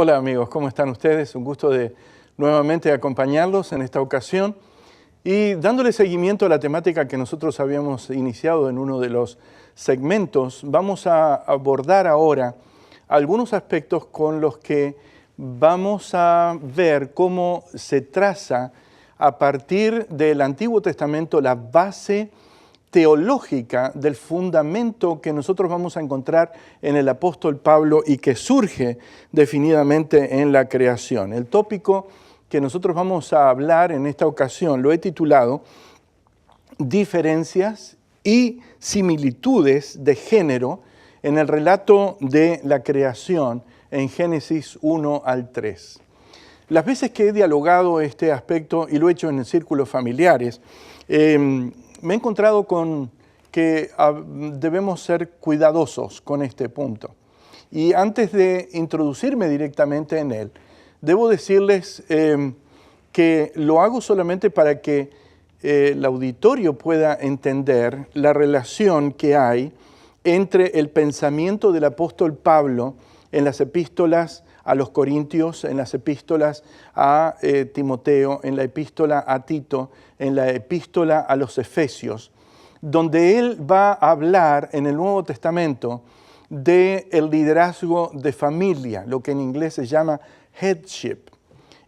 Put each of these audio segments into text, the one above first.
Hola amigos, ¿cómo están ustedes? Un gusto de nuevamente acompañarlos en esta ocasión y dándole seguimiento a la temática que nosotros habíamos iniciado en uno de los segmentos. Vamos a abordar ahora algunos aspectos con los que vamos a ver cómo se traza a partir del Antiguo Testamento la base teológica del fundamento que nosotros vamos a encontrar en el apóstol Pablo y que surge definidamente en la creación. El tópico que nosotros vamos a hablar en esta ocasión lo he titulado Diferencias y similitudes de género en el relato de la creación en Génesis 1 al 3. Las veces que he dialogado este aspecto, y lo he hecho en círculos familiares, me he encontrado con que debemos ser cuidadosos con este punto. Y antes de introducirme directamente en él, debo decirles que lo hago solamente para que el auditorio pueda entender la relación que hay entre el pensamiento del apóstol Pablo en las epístolas a los Corintios, en las epístolas a Timoteo, en la epístola a Tito, en la epístola a los Efesios, donde él va a hablar en el Nuevo Testamento del liderazgo de familia, lo que en inglés se llama headship,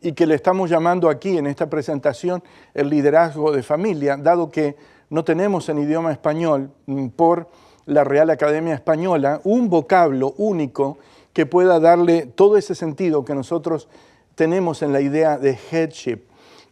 y que le estamos llamando aquí en esta presentación el liderazgo de familia, dado que no tenemos en idioma español, por la Real Academia Española, un vocablo único que pueda darle todo ese sentido que nosotros tenemos en la idea de headship,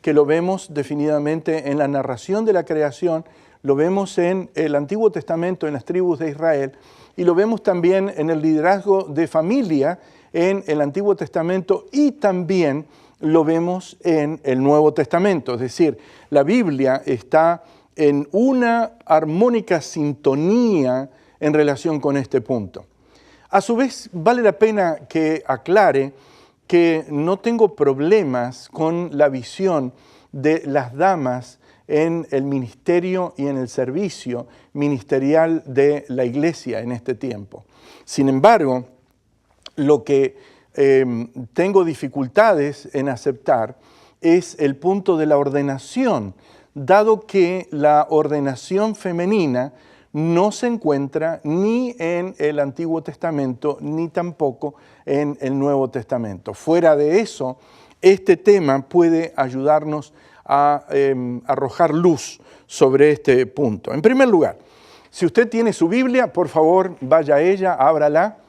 que lo vemos definidamente en la narración de la creación, lo vemos en el Antiguo Testamento, en las tribus de Israel, y lo vemos también en el liderazgo de familia en el Antiguo Testamento y también lo vemos en el Nuevo Testamento. Es decir, la Biblia está en una armónica sintonía en relación con este punto. A su vez, vale la pena que aclare que no tengo problemas con la visión de las damas en el ministerio y en el servicio ministerial de la iglesia en este tiempo. Sin embargo, lo que tengo dificultades en aceptar es el punto de la ordenación, dado que la ordenación femenina no se encuentra ni en el Antiguo Testamento ni tampoco en el Nuevo Testamento. Fuera de eso, este tema puede ayudarnos a arrojar luz sobre este punto. En primer lugar, si usted tiene su Biblia, por favor, vaya a ella, ábrala.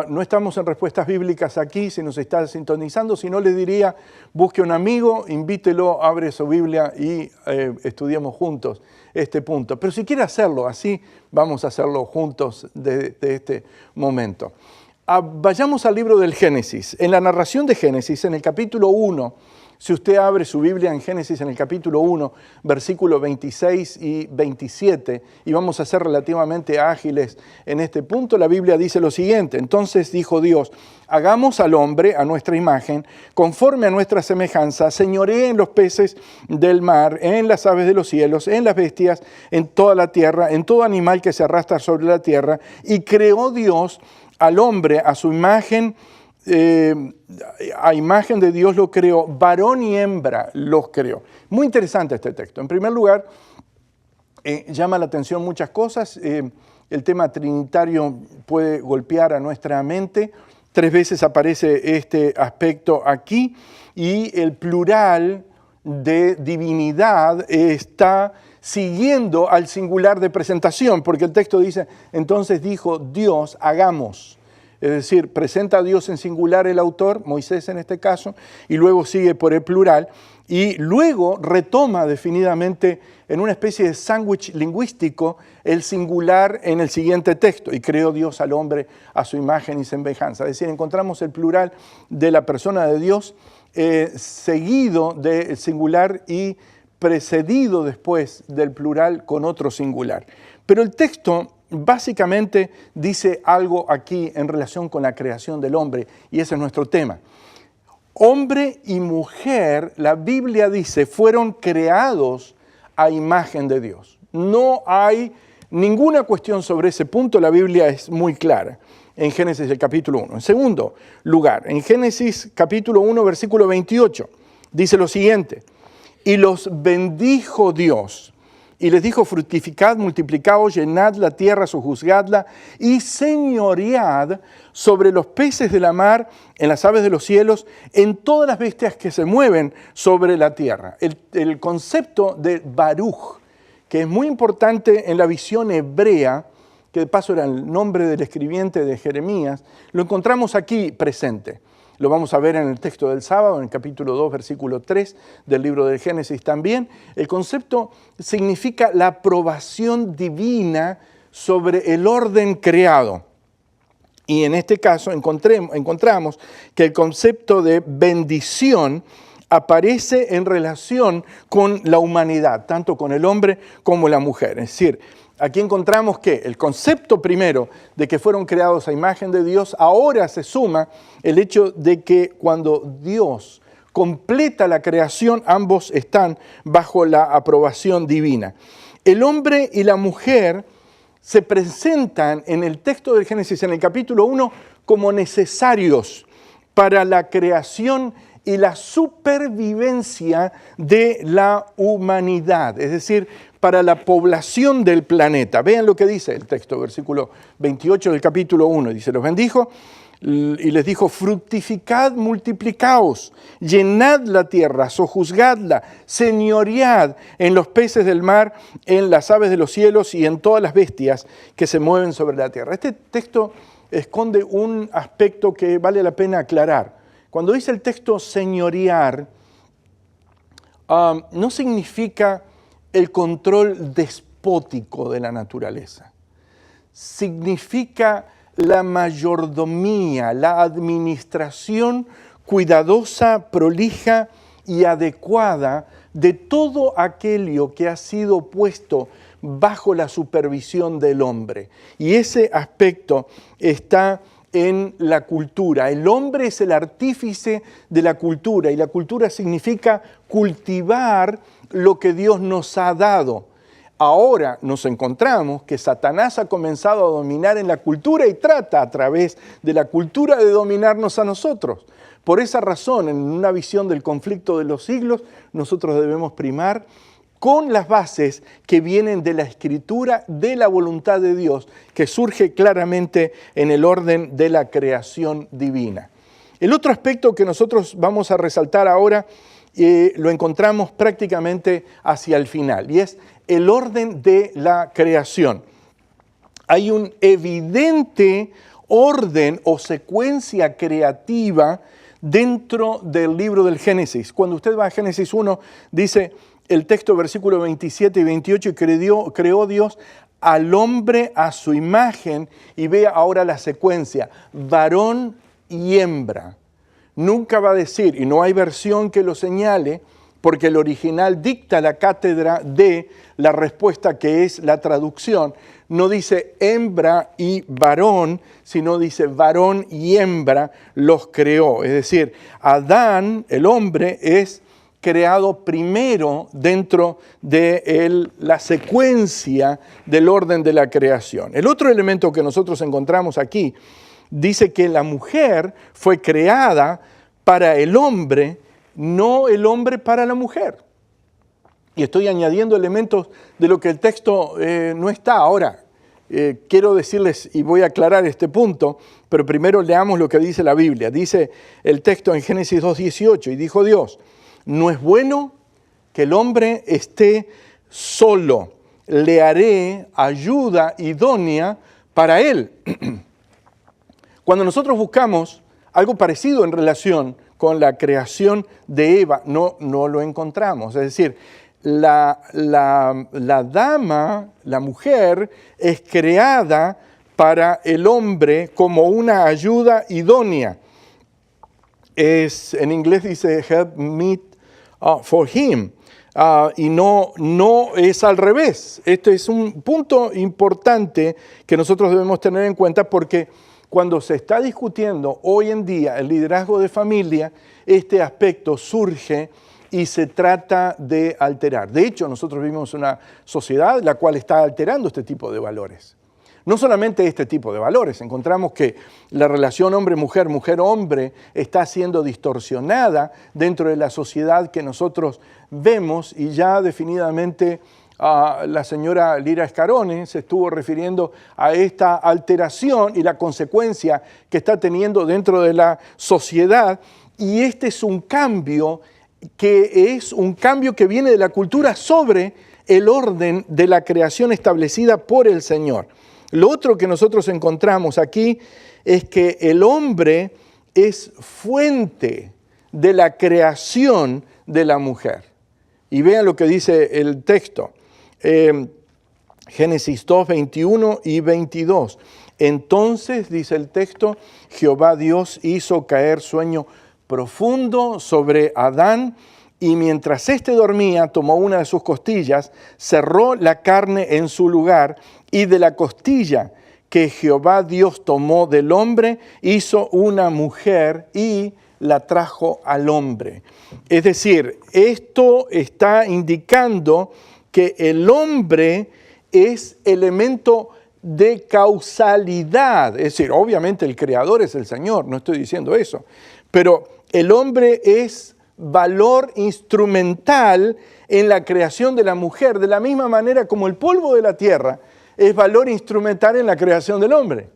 No estamos en respuestas bíblicas aquí, si nos está sintonizando, si no le diría, busque un amigo, invítelo, abre su Biblia y estudiemos juntos este punto. Pero si quiere hacerlo así, vamos a hacerlo juntos desde este momento. Vayamos al libro del Génesis. En la narración de Génesis, en el capítulo 1, si usted abre su Biblia en Génesis en el capítulo 1, versículos 26 y 27, y vamos a ser relativamente ágiles en este punto, la Biblia dice lo siguiente: entonces dijo Dios, hagamos al hombre a nuestra imagen, conforme a nuestra semejanza, señoree en los peces del mar, en las aves de los cielos, en las bestias, en toda la tierra, en todo animal que se arrastra sobre la tierra, y creó Dios al hombre a su imagen, a imagen de Dios lo creó, varón y hembra los creó. Muy interesante este texto. En primer lugar, llama la atención muchas cosas. El tema trinitario puede golpear a nuestra mente. 3 veces aparece este aspecto aquí y el plural de divinidad está siguiendo al singular de presentación, porque el texto dice, entonces dijo Dios, hagamos. Es decir, presenta a Dios en singular el autor, Moisés en este caso, y luego sigue por el plural, y luego retoma definidamente en una especie de sándwich lingüístico el singular en el siguiente texto, y creó Dios al hombre a su imagen y semejanza. Es decir, encontramos el plural de la persona de Dios seguido del singular y precedido después del plural con otro singular. Pero el texto básicamente dice algo aquí en relación con la creación del hombre, y ese es nuestro tema. Hombre y mujer, la Biblia dice, fueron creados a imagen de Dios. No hay Ninguna cuestión sobre ese punto, la Biblia es muy clara en Génesis el capítulo 1. En segundo lugar, en Génesis capítulo 1, versículo 28, dice lo siguiente: y los bendijo Dios, y les dijo: fructificad, multiplicaos, llenad la tierra, sojuzgadla, y señoread sobre los peces de la mar, en las aves de los cielos, en todas las bestias que se mueven sobre la tierra. El concepto de Baruch, que es muy importante en la visión hebrea, que de paso era el nombre del escribiente de Jeremías, lo encontramos aquí presente. Lo vamos a ver en el texto del sábado, en el capítulo 2, versículo 3 del libro de Génesis también. El concepto significa la aprobación divina sobre el orden creado. Y en este caso encontramos que el concepto de bendición aparece en relación con la humanidad, tanto con el hombre como la mujer. Es decir, aquí encontramos que el concepto primero de que fueron creados a imagen de Dios, ahora se suma el hecho de que cuando Dios completa la creación, ambos están bajo la aprobación divina. El hombre y la mujer se presentan en el texto del Génesis, en el capítulo 1, como necesarios para la creación y la supervivencia de la humanidad, es decir, para la población del planeta. Vean lo que dice el texto, versículo 28 del capítulo 1. Dice: los bendijo y les dijo: fructificad, multiplicaos, llenad la tierra, sojuzgadla, señoread en los peces del mar, en las aves de los cielos y en todas las bestias que se mueven sobre la tierra. Este texto esconde un aspecto que vale la pena aclarar. Cuando dice el texto señorear, no significa el control despótico de la naturaleza. Significa la mayordomía, la administración cuidadosa, prolija y adecuada de todo aquello que ha sido puesto bajo la supervisión del hombre. Y ese aspecto está en la cultura. El hombre es el artífice de la cultura, y la cultura significa cultivar lo que Dios nos ha dado. Ahora nos encontramos que Satanás ha comenzado a dominar en la cultura y trata a través de la cultura de dominarnos a nosotros. Por esa razón, en una visión del conflicto de los siglos, nosotros debemos primar con las bases que vienen de la Escritura, de la voluntad de Dios, que surge claramente en el orden de la creación divina. El otro aspecto que nosotros vamos a resaltar ahora lo encontramos prácticamente hacia el final, y es el orden de la creación. Hay un evidente orden o secuencia creativa dentro del libro del Génesis. Cuando usted va a Génesis 1, dice el texto, versículo 27 y 28, y creó Dios al hombre a su imagen, y vea ahora la secuencia, varón y hembra. Nunca va a decir, y no hay versión que lo señale, porque el original dicta la cátedra de la respuesta que es la traducción. No dice hembra y varón, sino dice varón y hembra los creó. Es decir, Adán, el hombre, es creado primero dentro de la secuencia del orden de la creación. El otro elemento que nosotros encontramos aquí dice que la mujer fue creada para el hombre, no el hombre para la mujer. Y estoy añadiendo elementos de lo que el texto no está. Ahora, quiero decirles, y voy a aclarar este punto, pero primero leamos lo que dice la Biblia. Dice el texto en Génesis 2:18, y dijo Dios: no es bueno que el hombre esté solo, le haré ayuda idónea para él. Cuando nosotros buscamos algo parecido en relación con la creación de Eva, no lo encontramos. Es decir, la dama, la mujer, es creada para el hombre como una ayuda idónea. En inglés dice help meet for him. Y no es al revés. Este es un punto importante que nosotros debemos tener en cuenta, porque cuando se está discutiendo hoy en día el liderazgo de familia, este aspecto surge y se trata de alterar. De hecho, nosotros vivimos una sociedad la cual está alterando este tipo de valores. No solamente este tipo de valores, encontramos que la relación hombre-mujer, mujer-hombre está siendo distorsionada dentro de la sociedad que nosotros vemos, y ya definidamente la señora Lira Scarone se estuvo refiriendo a esta alteración y la consecuencia que está teniendo dentro de la sociedad, y este es un cambio que viene de la cultura sobre el orden de la creación establecida por el Señor. Lo otro que nosotros encontramos aquí es que el hombre es fuente de la creación de la mujer. Y vean lo que dice el texto, Génesis 2, 21 y 22. Entonces, dice el texto, Jehová Dios hizo caer sueño profundo sobre Adán, y mientras éste dormía, tomó una de sus costillas, cerró la carne en su lugar, y de la costilla que Jehová Dios tomó del hombre, hizo una mujer y la trajo al hombre. Es decir, esto está indicando que el hombre es elemento de causalidad. Es decir, obviamente el creador es el Señor, no estoy diciendo eso, pero el hombre es valor instrumental en la creación de la mujer, de la misma manera como el polvo de la tierra es valor instrumental en la creación del hombre.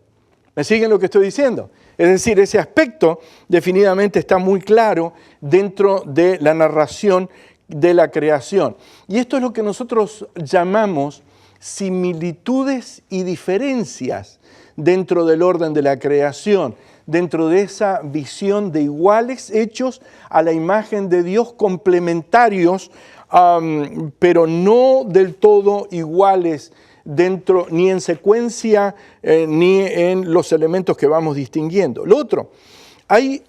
¿Me siguen lo que estoy diciendo? Es decir, ese aspecto definitivamente está muy claro dentro de la narración de la creación. Y esto es lo que nosotros llamamos similitudes y diferencias dentro del orden de la creación, dentro de esa visión de iguales hechos a la imagen de Dios, complementarios, pero no del todo iguales dentro, ni en secuencia, ni en los elementos que vamos distinguiendo. Lo otro, hay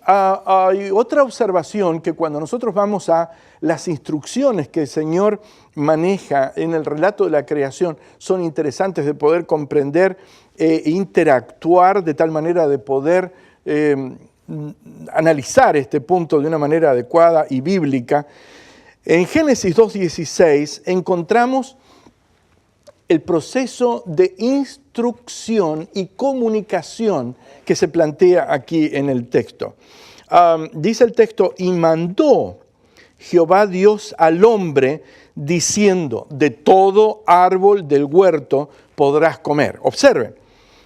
otra observación, que cuando nosotros vamos a las instrucciones que el Señor maneja en el relato de la creación, son interesantes de poder comprender e interactuar de tal manera de poder analizar este punto de una manera adecuada y bíblica. En Génesis 2:16 encontramos el proceso de instrucción y comunicación que se plantea aquí en el texto. Dice el texto, y mandó Jehová Dios al hombre diciendo, de todo árbol del huerto podrás comer. Observen,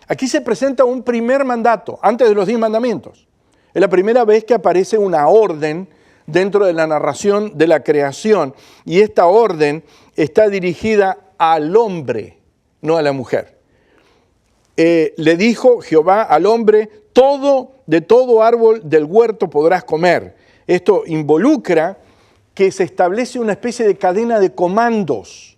aquí se presenta un primer mandato, antes de los 10 mandamientos. Es la primera vez que aparece una orden dentro de la narración de la creación, y esta orden está dirigida al hombre, no a la mujer. Le dijo Jehová al hombre, de todo árbol del huerto podrás comer. Esto involucra que se establece una especie de cadena de comandos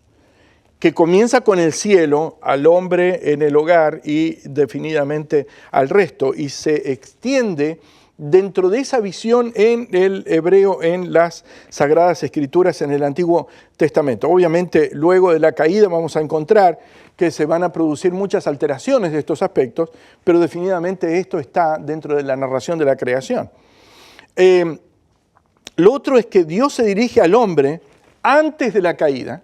que comienza con el cielo, al hombre en el hogar y definitivamente al resto, y se extiende dentro de esa visión en el hebreo, en las Sagradas Escrituras, en el Antiguo Testamento. Obviamente, luego de la caída vamos a encontrar que se van a producir muchas alteraciones de estos aspectos, pero definitivamente esto está dentro de la narración de la creación. Lo otro es que Dios se dirige al hombre antes de la caída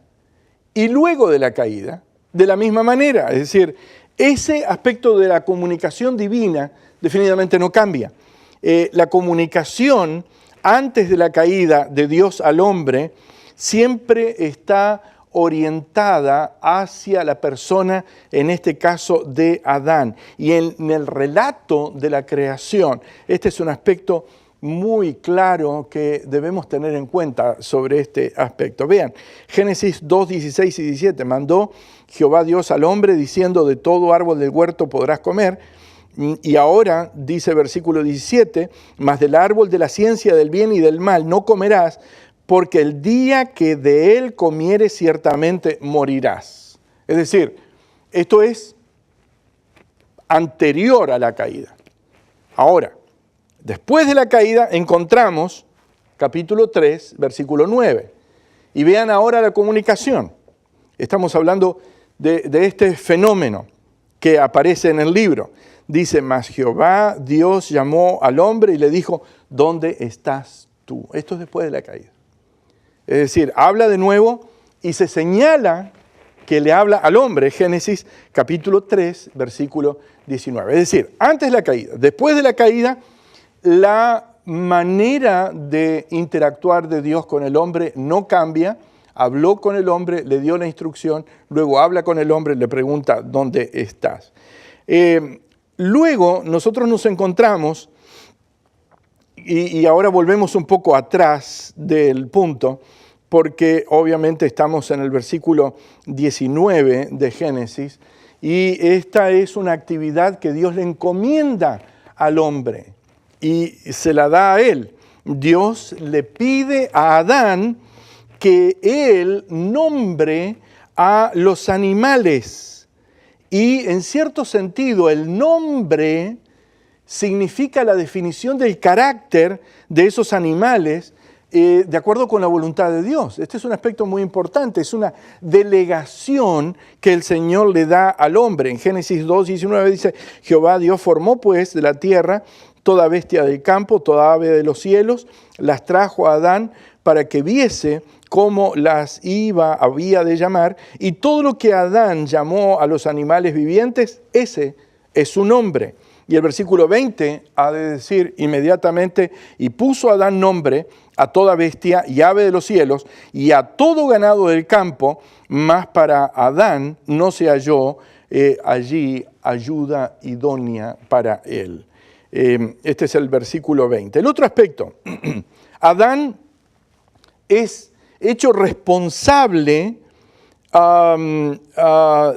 y luego de la caída de la misma manera. Es decir, ese aspecto de la comunicación divina definitivamente no cambia. La comunicación antes de la caída de Dios al hombre siempre está orientada hacia la persona, en este caso de Adán. Y en el relato de la creación, este es un aspecto muy claro que debemos tener en cuenta sobre este aspecto. Vean, Génesis 2, 16 y 17, mandó Jehová Dios al hombre diciendo, de todo árbol del huerto podrás comer. Y ahora, dice versículo 17, mas del árbol de la ciencia del bien y del mal no comerás, porque el día que de él comieres ciertamente morirás. Es decir, esto es anterior a la caída. Ahora, después de la caída encontramos capítulo 3, versículo 9. Y vean ahora la comunicación. Estamos hablando de este fenómeno que aparece en el libro. Dice, mas Jehová Dios llamó al hombre y le dijo, ¿dónde estás tú? Esto es después de la caída. Es decir, habla de nuevo y se señala que le habla al hombre, Génesis capítulo 3, versículo 19. Es decir, antes de la caída, después de la caída, la manera de interactuar de Dios con el hombre no cambia. Habló con el hombre, le dio la instrucción, luego habla con el hombre, le pregunta, ¿dónde estás? Luego nosotros nos encontramos, y ahora volvemos un poco atrás del punto, porque obviamente estamos en el versículo 19 de Génesis, y esta es una actividad que Dios le encomienda al hombre y se la da a él. Dios le pide a Adán que él nombre a los animales. Y en cierto sentido, el nombre significa la definición del carácter de esos animales de acuerdo con la voluntad de Dios. Este es un aspecto muy importante, es una delegación que el Señor le da al hombre. En Génesis 2:19 dice, Jehová Dios formó pues de la tierra toda bestia del campo, toda ave de los cielos, las trajo a Adán para que viese cómo las había de llamar, y todo lo que Adán llamó a los animales vivientes, ese es su nombre. Y el versículo 20 ha de decir inmediatamente, y puso Adán nombre a toda bestia y ave de los cielos y a todo ganado del campo, mas para Adán no se halló allí ayuda idónea para él. Este es el versículo 20. El otro aspecto, Adán es hecho responsable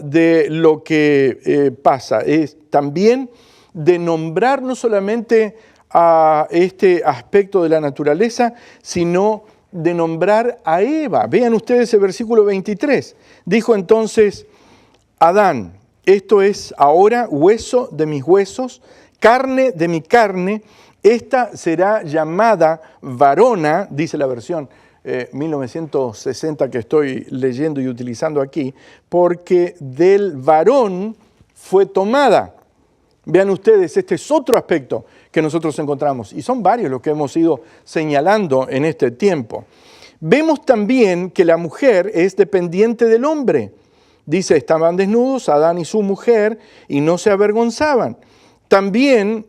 de lo que pasa. Es también de nombrar no solamente a este aspecto de la naturaleza, sino de nombrar a Eva. Vean ustedes el versículo 23. Dijo entonces Adán, esto es ahora hueso de mis huesos, carne de mi carne, esta será llamada varona, dice la versión 1960 que estoy leyendo y utilizando aquí, porque del varón fue tomada. Vean ustedes, este es otro aspecto que nosotros encontramos, y son varios los que hemos ido señalando en este tiempo. Vemos también que la mujer es dependiente del hombre. Dice, estaban desnudos Adán y su mujer y no se avergonzaban. También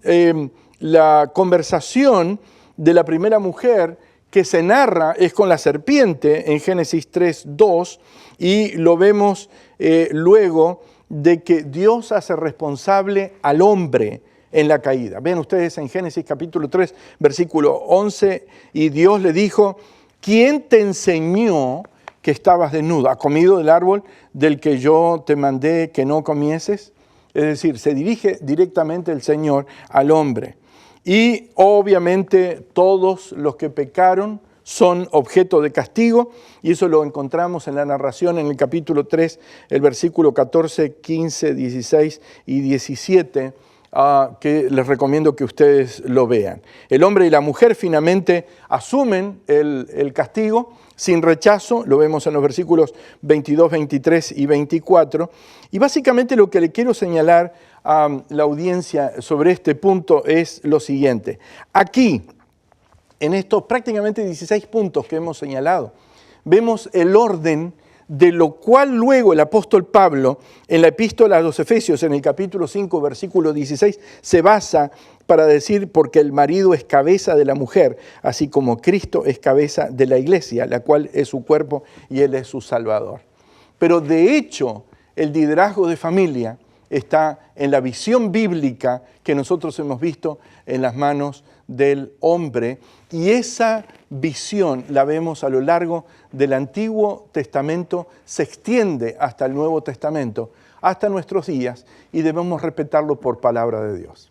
la conversación de la primera mujer que se narra es con la serpiente en Génesis 3:2, y lo vemos luego de que Dios hace responsable al hombre en la caída. Vean ustedes en Génesis capítulo 3, versículo 11, y Dios le dijo, ¿quién te enseñó que estabas desnudo? ¿Has comido del árbol del que yo te mandé que no comieses? Es decir, se dirige directamente el Señor al hombre. Y obviamente todos los que pecaron son objeto de castigo, y eso lo encontramos en la narración en el capítulo 3, el versículo 14, 15, 16 y 17, que les recomiendo que ustedes lo vean. El hombre y la mujer finalmente asumen el castigo sin rechazo, lo vemos en los versículos 22, 23 y 24, y básicamente lo que le quiero señalar a la audiencia sobre este punto es lo siguiente. Aquí, en estos prácticamente 16 puntos que hemos señalado, vemos el orden de lo cual luego el apóstol Pablo, en la epístola a los Efesios, en el capítulo 5, versículo 16, se basa para decir, porque el marido es cabeza de la mujer, así como Cristo es cabeza de la iglesia, la cual es su cuerpo y Él es su Salvador. Pero de hecho, el liderazgo de familia está en la visión bíblica que nosotros hemos visto en las manos del hombre, y esa visión la vemos a lo largo del Antiguo Testamento, se extiende hasta el Nuevo Testamento, hasta nuestros días, y debemos respetarlo por palabra de Dios.